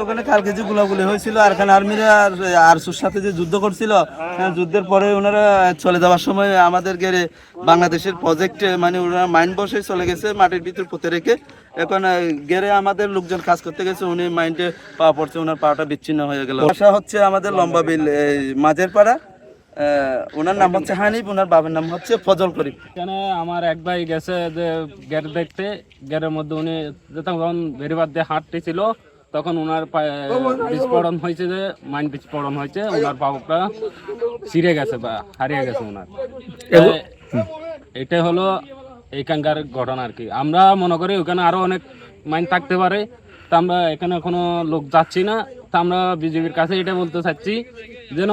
ওখানে কালকে যে গোলাগুলি হয়েছিল আরকান আর্মিরা আরসুর সাথে যে যুদ্ধ করছিল, যুদ্ধের পরে ওনারা চলে যাওয়ার সময় আমাদের গেরে বাংলাদেশের প্রজেক্টে মানে ওনারা মাইন্ড বসে চলে গেছে মাটির ভিতর পুঁতে রেখে। এখন গেরে আমাদের লোকজন কাজ করতে গেছে, উনি মাইন্ডে পা পড়ছে, ওনার পাটা বিচ্ছিন্ন হয়ে গেল। বাসা হচ্ছে আমাদের লম্বা বিল মাঝের পাড়া। ওনার নাম হচ্ছে হানিফ, ওনার বাবার নাম হচ্ছে ফজল করিম। এখানে আমার এক ভাই গেছে যে গেট দেখতে, গেটের মধ্যে উনি যখন বেরিবাদ দিয়ে হাঁটতেছিল তখন ওনার পায়ে বিস্ফোরণ হয়েছে, যে মাইন্ড বিস্ফোরণ হয়েছে, ওনার পাটা ছিঁড়ে গেছে বা হারিয়ে গেছে ওনার। এটা হলো এইখানকার ঘটনা আর কি। আমরা মনে করি ওখানে আরো অনেক মাইন্ড থাকতে পারে, তা আমরা এখানে কোনো লোক যাচ্ছি না। তা আমরা বিজেপির কাছে এটা বলতে চাচ্ছি যেন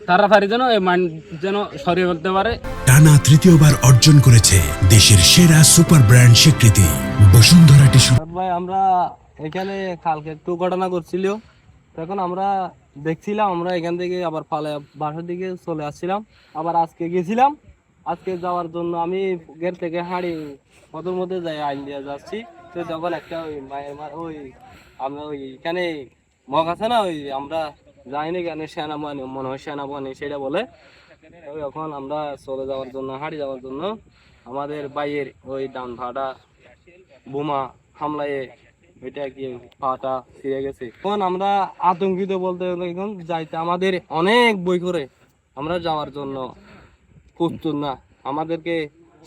তাড়াতাড়ি যেন এই মাইন্ড যেন সরিয়ে ফেলতে পারে। টানা তৃতীয়বার অর্জন করেছে দেশের সেরা সুপার ব্র্যান্ড স্বীকৃতি বসুন্ধরা টিস্যু। ভাই আমরা এখানে কালকে একটু ঘটনা করছিল, তখন আমরা দেখছিলাম, আমরা এখান থেকে আবার পালে বাসার দিকে চলে আসছিলাম। আবার আজকে গেছিলাম, আজকে যাওয়ার জন্য আমি গেট থেকে হাঁড়ি কতর মধ্যে যাই আইন দিয়ে যাচ্ছি। তো যখন একটা ওই ওই আমরা ওইখানে মগ আছে না, ওই আমরা যাইনি কেন সেনাবাহিনী, মনে হয় সেনাবাহিনী সেটা বলে। ওই এখন আমরা চলে যাওয়ার জন্য হাঁড়ি যাওয়ার জন্য আমাদের বাইয়ের ওই ডান ভাটা বোমা হামলায় ওইটা কি পাটা ছিঁড়ে গেছে। এখন আমরা আতঙ্কিত বলতে গেলে এখন যাইতে আমাদের অনেক বই করে আমরা যাওয়ার জন্য প্রস্তুত না। আমাদেরকে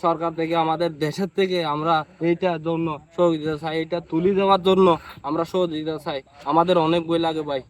সরকার থেকে, আমাদের দেশের থেকে আমরা এইটার জন্য সহযোগিতা চাই, এইটা তুলে দেওয়ার জন্য আমরা সহযোগিতা চাই। আমাদের অনেক বই লাগে ভাই।